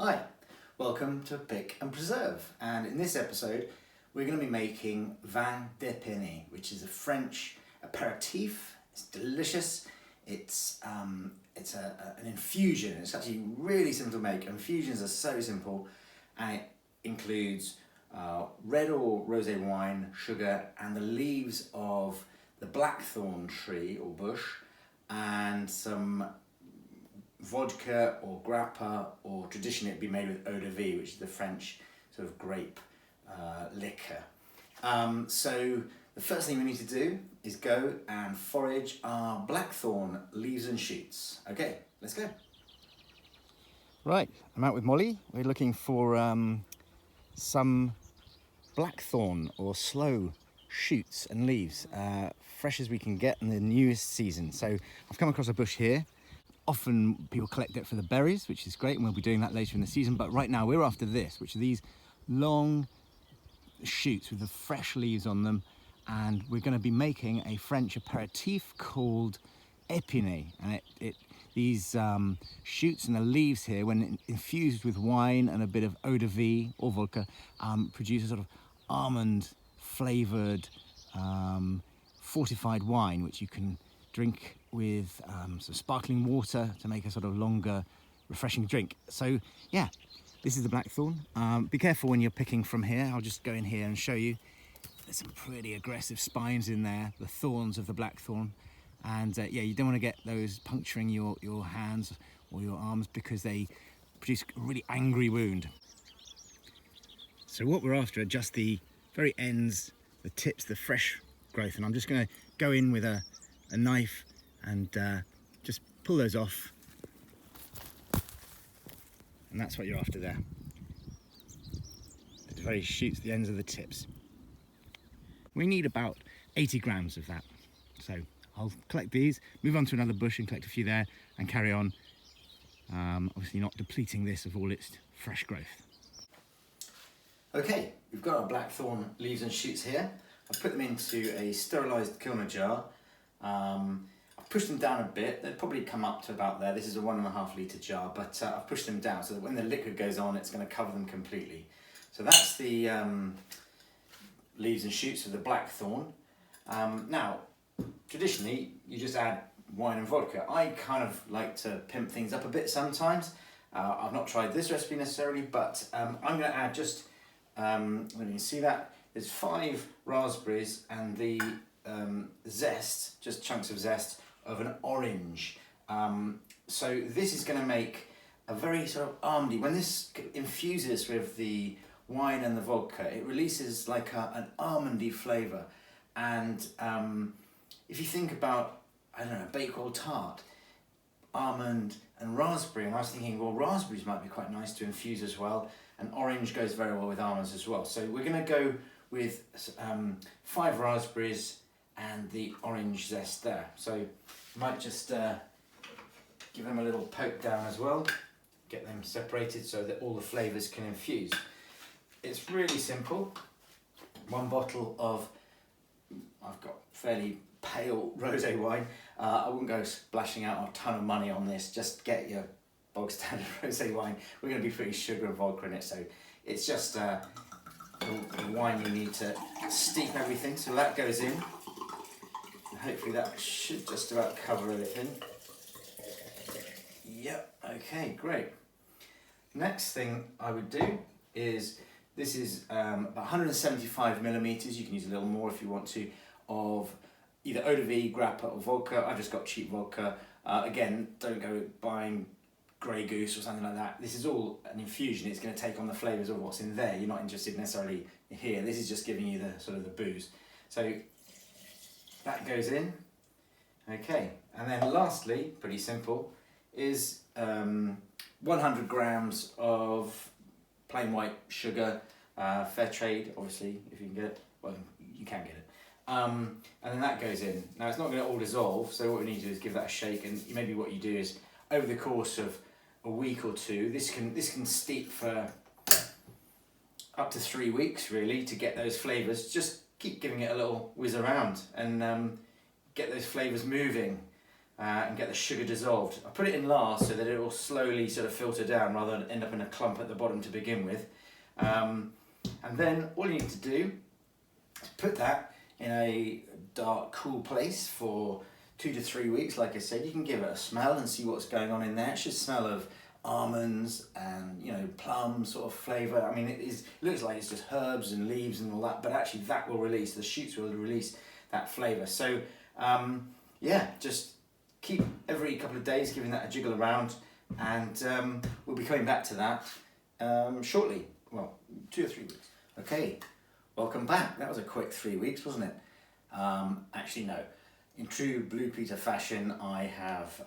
Hi, welcome to Pick and Preserve, and in this episode we're going to be making vin d'Epine, which is a French aperitif. It's delicious. It's an infusion. It's actually really simple to make. Infusions are so simple, and it includes red or rosé wine, sugar, and the leaves of the blackthorn tree or bush, and some vodka or grappa, or traditionally it'd be made with eau de vie, which is the French sort of grape liquor. So the first thing we need to do is go and forage our blackthorn leaves and shoots. Okay, let's go. Right, I'm out with Molly. We're looking for some blackthorn or sloe shoots and leaves, fresh as we can get in the newest season. So I've come across a bush here. Often people collect it for the berries, which is great, and we'll be doing that later in the season. But right now we're after this, which are these long shoots with the fresh leaves on them. And we're going to be making a French aperitif called Epine. And these shoots and the leaves here, when infused with wine and a bit of eau de vie or vodka, produce a sort of almond flavoured fortified wine, which you can drink with some sparkling water to make a sort of longer, refreshing drink. So yeah, this is the blackthorn. Be careful when you're picking from here. I'll just go in here and show you. There's some pretty aggressive spines in there, the thorns of the blackthorn. And yeah, you don't want to get those puncturing your hands or your arms, because they produce a really angry wound. So what we're after are just the very ends, the tips, the fresh growth. And I'm just going to go in with a knife and just pull those off, and that's what you're after there. The very shoots, the ends of the tips. We need about 80 grams of that. So I'll collect these, move on to another bush and collect a few there, and carry on. Obviously not depleting this of all its fresh growth. Okay, we've got our blackthorn leaves and shoots here. I've put them into a sterilised kilner jar. I've pushed them down a bit. They'll probably come up to about there. This is a 1.5 litre jar, but I've pushed them down so that when the liquid goes on, it's going to cover them completely. So that's the leaves and shoots of the blackthorn. Now, traditionally, you just add wine and vodka. I kind of like to pimp things up a bit sometimes. I've not tried this recipe necessarily, but I'm going to add just, when you can see that, there's 5 raspberries and the zest, just chunks of zest, of an orange. So this is going to make a very sort of almondy. When this infuses with the wine and the vodka, it releases like an almondy flavour. And if you think about, I don't know, a bakewell tart, almond and raspberry, and I was thinking, well, raspberries might be quite nice to infuse as well, and orange goes very well with almonds as well. So we're going to go with 5 raspberries and the orange zest there. So you might just give them a little poke down as well, get them separated so that all the flavours can infuse. It's really simple. 1 bottle of, I've got fairly pale rosé wine. I wouldn't go splashing out a ton of money on this. Just get your bog standard rosé wine. We're going to be putting sugar and vodka in it, so it's just the wine you need to steep everything. So that goes in. Hopefully that should just about cover everything. Yep, okay, great. Next thing I would do is, this is about 175 millimeters, you can use a little more if you want to, of either eau de vie, grappa or vodka. I've just got cheap vodka. Again, don't go buying Grey Goose or something like that. This is all an infusion. It's going to take on the flavours of what's in there. You're not interested necessarily here. This is just giving you the sort of the booze. So that goes in. Okay, and then lastly, pretty simple, is 100 grams of plain white sugar, fair trade, obviously, if you can get it. Well, you can get it. And then that goes in. Now, it's not going to all dissolve, so what we need to do is give that a shake, and maybe what you do is, over the course of a week or two, this can steep for up to 3 weeks, really, to get those flavours. Just keep giving it a little whiz around and get those flavours moving. and get the sugar dissolved. I put it in last so that it will slowly sort of filter down rather than end up in a clump at the bottom to begin with. And then all you need to do is put that in a dark, cool place for 2 to 3 weeks. Like I said, you can give it a smell and see what's going on in there. It should smell of almonds and, you know, plum sort of flavour. I mean, it looks like it's just herbs and leaves and all that, but actually that will release, the shoots will release that flavour. So yeah, just keep every couple of days giving that a jiggle around, and we'll be coming back to that shortly. Well, 2 or 3 weeks. Okay, welcome back. That was a quick 3 weeks, wasn't it? Actually, no. In true Blue Peter fashion, I have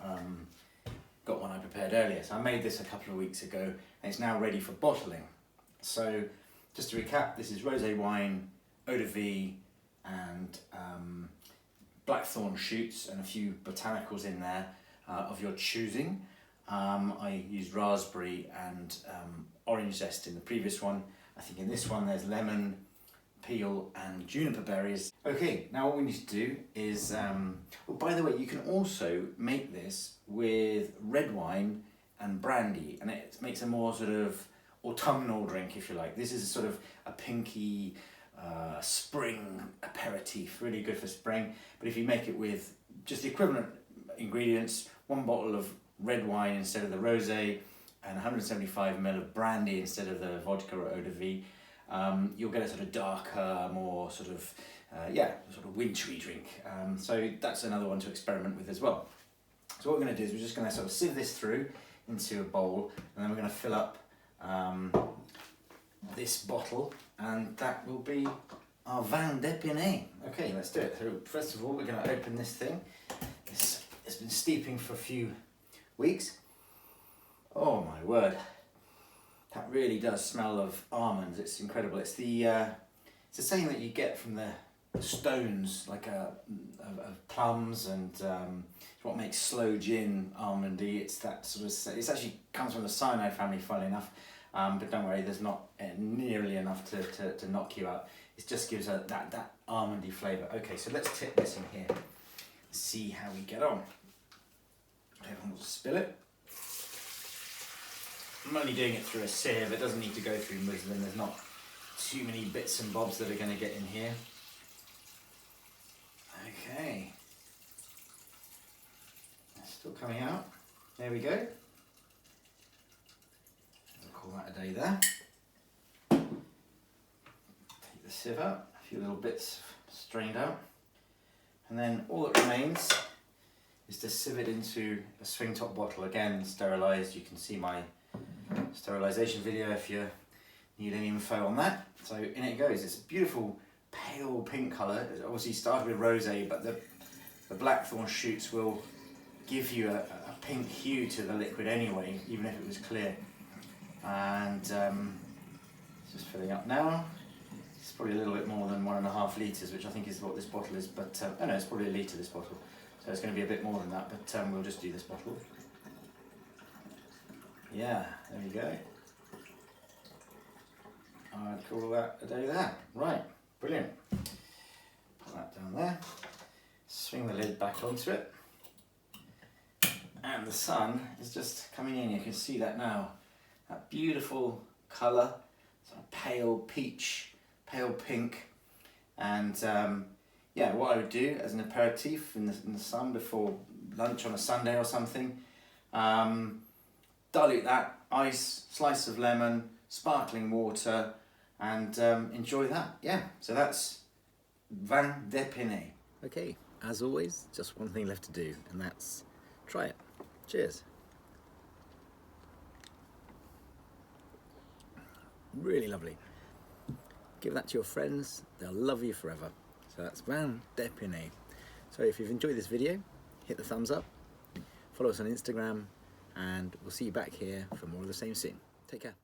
got one I prepared earlier. So I made this a couple of weeks ago, and it's now ready for bottling. So just to recap, this is rosé wine, eau de vie, and Blackthorn shoots, and a few botanicals in there of your choosing. I used raspberry and orange zest in the previous one. I think in this one there's lemon, peel and juniper berries. Okay, now what we need to do is, well, by the way, you can also make this with red wine and brandy, and it makes a more sort of autumnal drink, if you like. This is sort of a pinky spring aperitif, really good for spring. But if you make it with just the equivalent ingredients, 1 bottle of red wine instead of the rosé, and 175 ml of brandy instead of the vodka or eau de vie, you'll get a sort of darker, more sort of, sort of wintry drink. So that's another one to experiment with as well. So what we're going to do is we're just going to sort of sieve this through into a bowl, and then we're going to fill up this bottle, and that will be our vin d'Epine. Okay, let's do it. So first of all, we're going to open this thing. It's been steeping for a few weeks. Oh my word. That really does smell of almonds. It's incredible. It's the same that you get from the stones, like of plums, and it's what makes sloe gin almondy. It's that sort of. It actually comes from the cyanide family, funnily enough. But don't worry, there's not nearly enough to knock you out. It just gives that almondy flavour. Okay, so let's tip this in here. See how we get on. Everyone will spill it. I'm only doing it through a sieve. It doesn't need to go through muslin. There's not too many bits and bobs that are going to get in here. Okay. It's still coming out. There we go. We'll call that a day there. Take the sieve out. A few little bits strained out. And then all that remains is to sieve it into a swing top bottle. Again, sterilised. You can see my sterilisation video if you need any info on that. So in it goes. It's a beautiful pale pink colour. It obviously started with rosé, but the Blackthorn shoots will give you a pink hue to the liquid anyway, even if it was clear. And it's just filling up now. It's probably a little bit more than 1.5 litres, which I think is what this bottle is, but oh no, it's probably a litre, this bottle. So it's going to be a bit more than that, but we'll just do this bottle. Yeah, there we go. I'd call that a day there. Right, brilliant. Put that down there. Swing the lid back onto it. And the sun is just coming in. You can see that now. That beautiful colour, sort of pale peach, pale pink. And yeah, what I would do as an aperitif in the sun before lunch on a Sunday or something, dilute that, ice, slice of lemon, sparkling water, and enjoy that. Yeah, so that's vin d'Epine. Okay, as always, just one thing left to do, and that's try it. Cheers. Really lovely. Give that to your friends, they'll love you forever. So that's vin d'Epine. So if you've enjoyed this video, hit the thumbs up, follow us on Instagram, and we'll see you back here for more of the same soon. Take care.